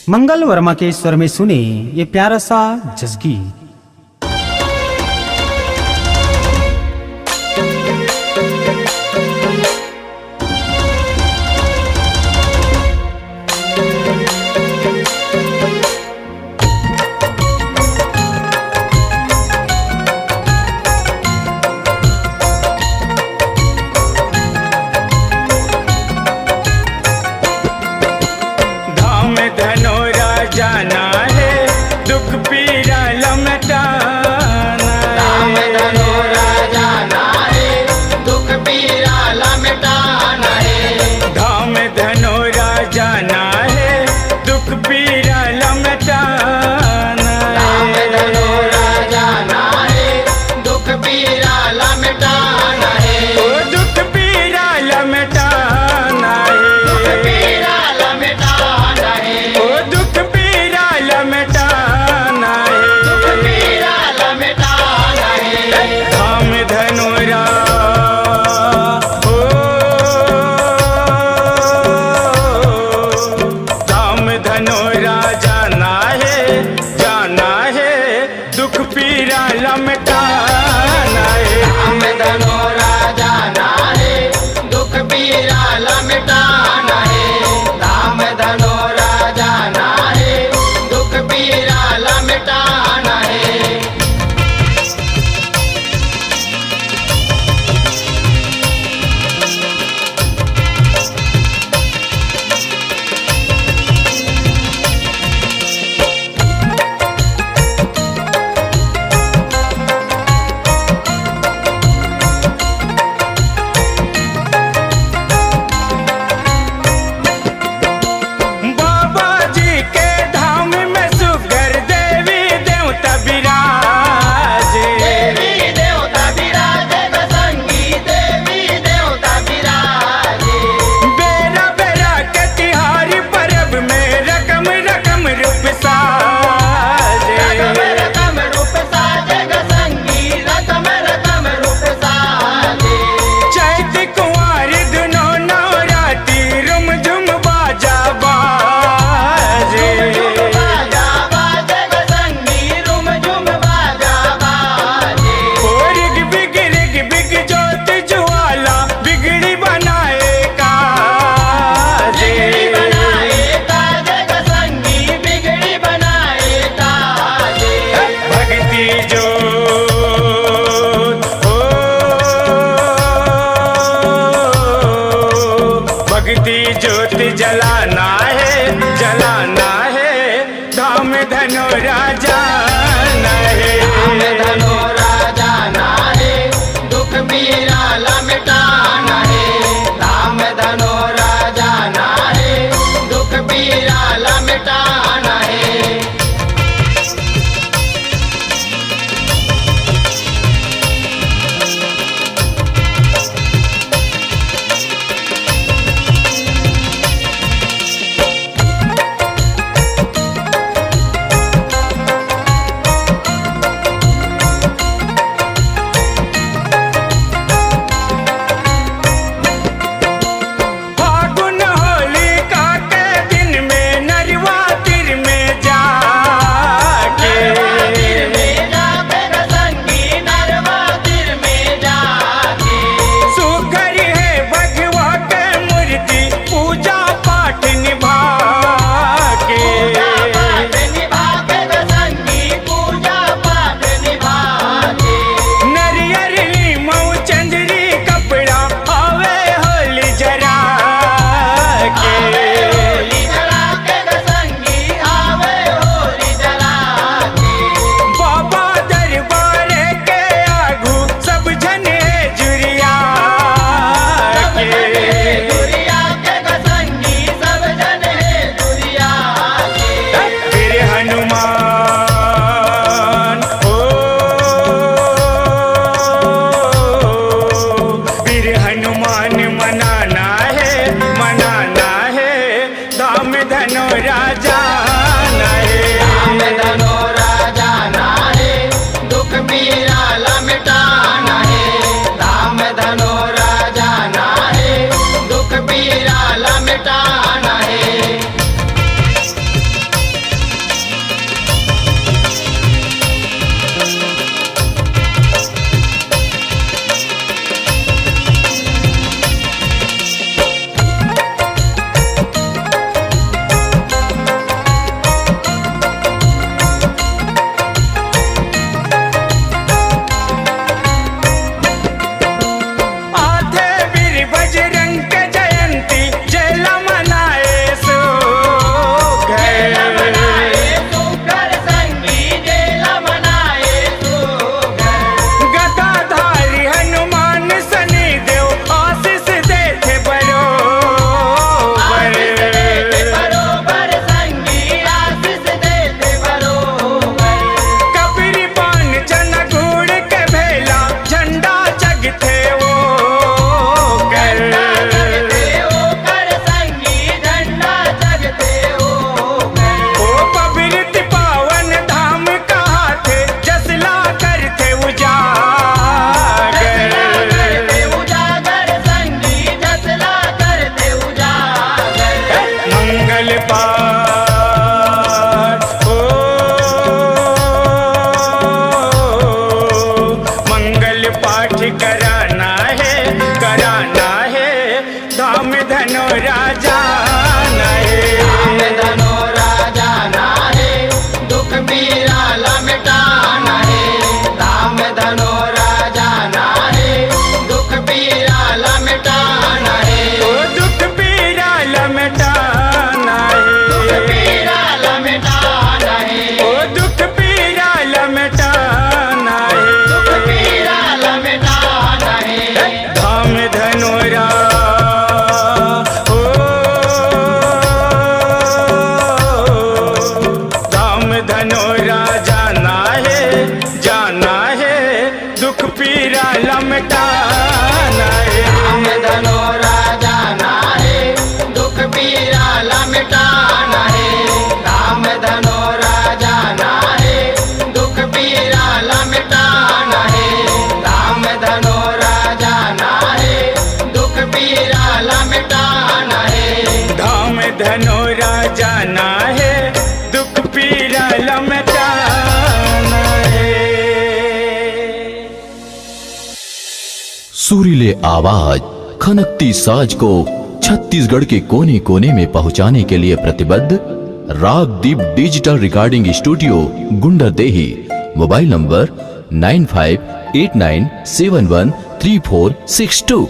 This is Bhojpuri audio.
मंगल वर्मा के स्वर में सुने ये प्यारा सा जज़्गी। जाना है दुख पीड़ा लमटाना, राम धनोरा जाना है दुख पीड़ा लमटाना है। धाम धनोरा जाना है दुख पीड़ा लमटाना, राम धनोरा जाना है दुख पीड़ा लमटाना है। ओ दुख पीड़ा लमटाना है, दुख पीड़ा लमटाना है। ओ दुख पीड़ा लमटाना है, दुख पीड़ा लमटाना है। धाम धनोरा धाम धनोरा जाना है दुख पीड़ा लमटाना है। राम धनोरा जाना है दुख पीड़ा लमटाना है। राम धनोरा जाना है दुख पीड़ा लमटाना है। बाबा जी के धाम में सुगर देवी देवता विराजे, देवी देवता विराजे बसंगी देवी देवता विराजे। बेरा बेरा के तिहारी पर्व में रकम रकम रूप साजे, रकम रकम रूप साजे बसंगी रकम रकम रूप साजे। चैत कुंवारी दुनो नवराती रुम झुम बाजा बाजे, झुम बाजा बाजे बसंगी रुम झुम बाजा बाजे। रिग बिग ज्योत ज्वाला बिगड़ी बनाए काजे, बिगड़ी बनाए काजे बसंगी बिगड़ी बनाए काजे। भक्ति ज्योत भक्ति ज्योत जलाना है धाम धनोरा जाना है। राम धनोरा जाना है दुख पीड़ा लमटाना है। राम धनोरा जाना है दुख पीड़ा लमटाना है। फागुन होलिका के दिन में नरवा तिर में जाके, नरवातिर में जाके बसंगी नरवातिर में जाके। सुघर है भगवा के मूर्ति पूजा पाठ निभा के, पूजा पाठ निभा के बसंगी पूजा पाठ निभा के। नरियर लीमऊ चंदरी कपड़ा आवे होली जरा के, होली जला के बसंगी आवे होली जला के। बाबा दरबार के आगू सब जने जुरिया के, दुरिया के बसंगी सब जन है दुरिया के। फिर हनुमान फिर हनुमान मनाना है धाम धनोरा जाना है। राम धनोरा जाना है दुख पीड़ा लमटाना है। राम धनोरा जाना है दुख पीड़ा लमटाना है। पार। ओ मंगल पाठ कराना है धाम धनोरा जाना है। धाम धनोरा जाना है, दुख पीरा लमिटाना है। धाम धनोरा जाना है, दुख पीरा लमिटाना है। ओ दुख पीरा लमिटाना दुख है। पीरा लमिटाना है। ओ दुख पीरा लमिटाना दुख है। पीरा लमिटाना है। धाम धनोरा ओ धाम धनोरा जाना है दुख पीरा लमिटाना है। धाम धनोरा जाना है, दुख पीरा लमिटाना है। धाम धनोरा जाना है, दुख पीरा लमिटाना है। धाम धनोरा जाना है, दुख पीरा लमिटाना है। धाम धनोरा जाना है दुख पीरा लमिटाना है। सुरीले आवाज, खनकती साज को छत्तीसगढ़ के कोने कोने में पहुंचाने के लिए प्रतिबद्ध Ragdeep digital recording studio, Gunderdehi. Mobile number 9589713462।